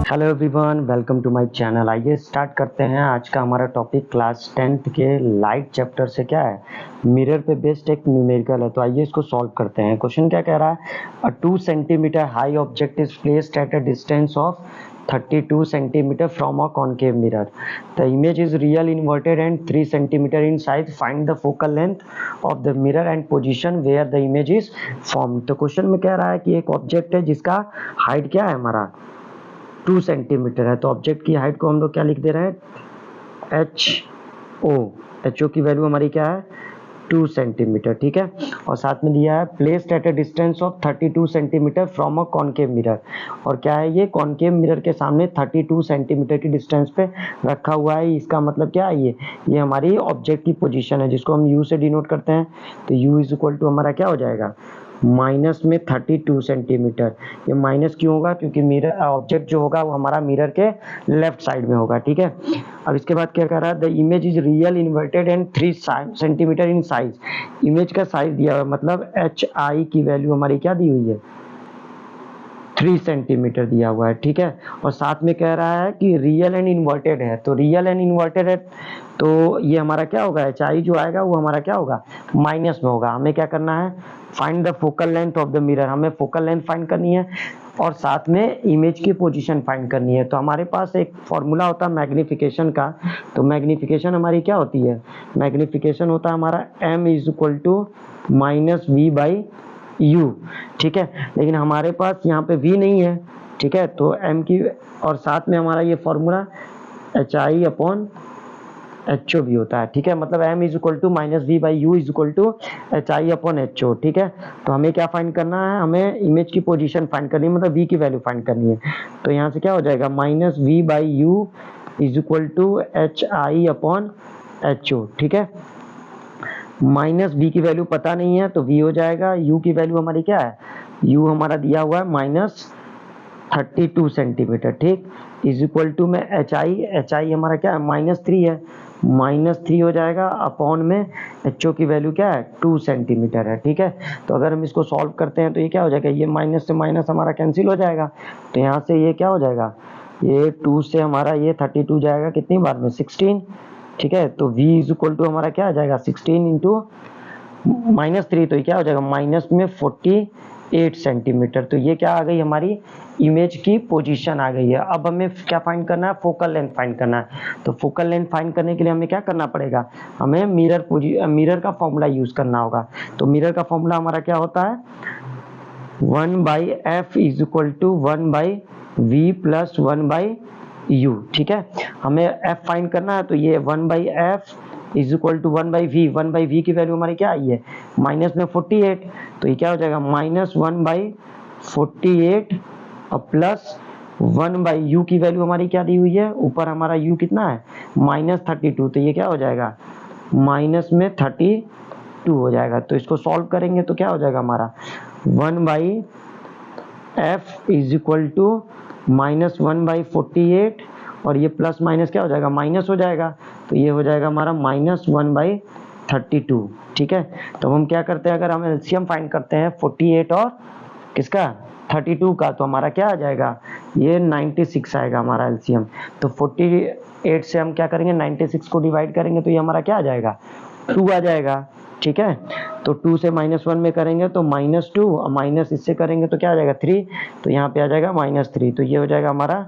Hello everyone, welcome to my channel. आइए start करते हैं। आज का हमारा टॉपिक क्लास 10th के लाइट चैप्टर से क्या है, मिरर पे बेस्ड एक न्यूमेरिकल है। तो आइए इसको सॉल्व करते हैं। क्वेश्चन क्या कह रहा है, अ 2 centimetre high object is placed at a distance of 32 centimeter from a concave mirror. The image is real inverted and 3 centimeter in size. Find the focal length of the mirror and position where the image is formed. तो question में कह रहा है कि एक object है जिसका height क्या है, हमारा 2 सेंटीमीटर है। तो ऑब्जेक्ट की हाइट को हम लोग क्या लिख दे रहे हैं, एच ओ की वैल्यू हमारी क्या है, 2 सेंटीमीटर। ठीक है, और साथ में दिया है placed at a distance of 32 centimetre from a concave mirror. और क्या है, ये कॉनकेव मिरर के सामने 32 सेंटीमीटर की डिस्टेंस पे रखा हुआ है। इसका मतलब क्या है, ये हमारी ऑब्जेक्ट की पोजीशन है, जिसको हम यू से डिनोट करते हैं। तो यू इज इक्वल टू हमारा क्या हो जाएगा, माइनस में 32 सेंटीमीटर। ये माइनस क्यों होगा, क्योंकि मिरर ऑब्जेक्ट जो होगा वो हमारा मिरर के लेफ्ट साइड में होगा। ठीक है, अब इसके बाद क्या कह रहा है, the image is real inverted and 3 centimetre in size. Image का साइज दिया हुआ है, मतलब एच आई की वैल्यू हमारी क्या दी हुई है, 3 सेंटीमीटर दिया हुआ है। ठीक है, और साथ में कह रहा है कि रियल एंड इन्वर्टेड है। तो रियल एंड इन्वर्टेड है तो ये हमारा क्या होगा, एच आई जो आएगा वो हमारा क्या होगा, माइनस में होगा। हमें क्या करना है, find the focal length of the mirror. हमें फोकल लेंथ फाइंड करनी है और साथ में इमेज की पोजीशन फाइंड करनी है। तो हमारे पास एक फॉर्मूला होता है मैग्निफिकेशन का। तो मैग्निफिकेशन हमारी क्या होती है, मैग्निफिकेशन होता है हमारा m is equal to minus v by u. ठीक है, लेकिन हमारे पास यहाँ पे v नहीं है। ठीक है, तो m की और साथ में हमारा ये formula h i upon h o भी होता है। ठीक है, मतलब m is equal to minus v by u is equal to h i upon h o. ठीक है, तो हमें क्या फाइंड करना है, हमें इमेज की पोजीशन फाइंड करनी है, मतलब v की वैल्यू फाइंड करनी है। तो यहाँ से क्या हो जाएगा, minus v by u is equal to h i upon h o. ठीक है, माइनस v की वैल्यू पता नहीं है तो v हो जाएगा। u की वैल्यू हमारी क्या है, u हमारा दिया हुआ है माइनस 32 सेंटीमीटर। ठीक, इज इक्वल टू में एच आई हमारा क्या है, -3 है, -3 हो जाएगा अपॉन में एच ओ की वैल्यू क्या है, 2 सेंटीमीटर है। ठीक है, तो अगर हम इसको सॉल्व करते हैं तो ये क्या हो जाएगा, ये माइनस से माइनस हमारा कैंसिल हो जाएगा। तो यहाँ से ये क्या हो जाएगा, ये 2 से हमारा ये 32 जाएगा कितनी बार में, 16। ठीक है, तो v इज इक्वल टू हमारा क्या आ जाएगा, 16 इंटू -3, तो ये क्या हो जाएगा, माइनस में 48 सेंटीमीटर। तो ये क्या आ गई, हमारी इमेज की पोजीशन आ गई है। अब हमें क्या फाइंड करना है, फोकल लेंथ फाइंड करना है। तो फोकल लेंथ फाइंड करने के लिए हमें क्या करना पड़ेगा, हमें मिरर का फॉर्मूला यूज करना होगा। तो मिरर का फॉर्मूला हमारा क्या होता है, 1/f is equal to 1/v plus 1/u। ठीक है, हमें f फाइंड करना है, तो ये 1/f is equal to 1/v। 1/v की वैल्यू हमारी क्या आई है, माइनस में 48। तो ये क्या हो जाएगा, माइनस 1/48 और प्लस 1/u की वैल्यू हमारी क्या दी हुई है, ऊपर हमारा u कितना है, -32। तो ये क्या हो जाएगा, माइनस में 32 हो जाएगा। तो इसको सॉल्व करेंगे तो क्या हो जाएगा हमारा, 1/f is equal to minus 1/48 और ये प्लस माइनस क्या हो जाएगा, माइनस हो जाएगा। तो ये हो जाएगा हमारा -1/32। ठीक है, तो हम क्या करते हैं, अगर हम एलसीएम फाइंड करते हैं 48 और किसका, 32 का, तो हमारा क्या आ जाएगा, ये 96 आएगा हमारा एलसीएम। तो 48 से हम क्या करेंगे, 96 को डिवाइड करेंगे तो ये हमारा क्या आ जाएगा, 2 आ जाएगा। ठीक है, तो 2 से -1 में करेंगे तो -2 और माइनस इससे करेंगे तो क्या आ जाएगा, 3। तो यहाँ पे आ जाएगा -3। तो ये हो जाएगा हमारा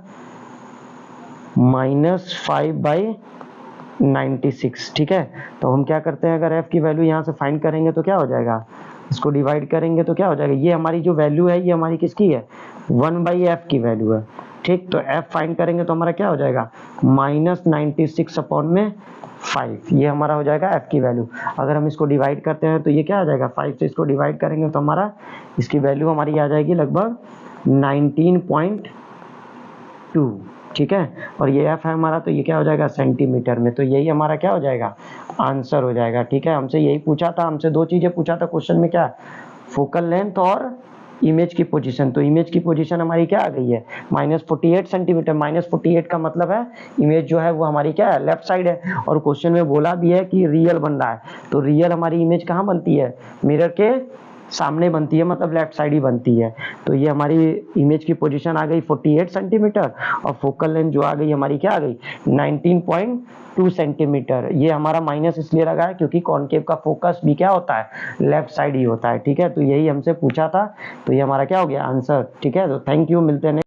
-5/96। ठीक है, तो हम क्या करते हैं, अगर f की वैल्यू यहाँ से फाइंड करेंगे तो क्या हो जाएगा, इसको डिवाइड करेंगे तो क्या हो जाएगा, ये हमारी जो वैल्यू है ये हमारी किसकी है, 1/f की वैल्यू है। ठीक, तो f फाइंड करेंगे तो हमारा क्या हो जाएगा, -96 अपॉन में 5। ये हमारा हो जाएगा f की वैल्यू। अगर हम इसको डिवाइड करते हैं तो ये क्या आ जाएगा, 5 से इसको डिवाइड करेंगे तो हमारा इसकी वैल्यू हमारी आ जाएगी लगभग 19.2। ठीक है, और ये f है हमारा, तो ये क्या हो जाएगा, सेंटीमीटर में। तो यही हमारा क्या हो जाएगा, आंसर हो जाएगा। ठीक है, हमसे यही पूछा था, हमसे 2 चीजें पूछा था क्वेश्चन में, क्या, फोकल लेंथ और इमेज की पोजीशन। तो इमेज की पोजीशन हमारी क्या आ गई है, -48 सेंटीमीटर। -48 का मतलब है इमेज जो है वो हमारी क्या है, लेफ्ट साइड है। और क्वेश्चन में बोला भी है कि रियल बन रहा है, तो रियल हमारी इमेज कहाँ बनती है, मिरर के सामने बनती है, मतलब लेफ्ट साइड ही बनती है। तो ये हमारी इमेज की पोजीशन आ गई 48 सेंटीमीटर और फोकल लेंथ जो आ गई हमारी क्या आ गई 19.2 सेंटीमीटर। ये हमारा माइनस इसलिए लगा है क्योंकि कॉनकेव का फोकस भी क्या होता है लेफ्ट साइड ही होता है। ठीक है, तो यही हमसे पूछा था, तो ये हमारा क्या हो गया आंसर। ठीक है, तो थैंक यू, मिलते हैं।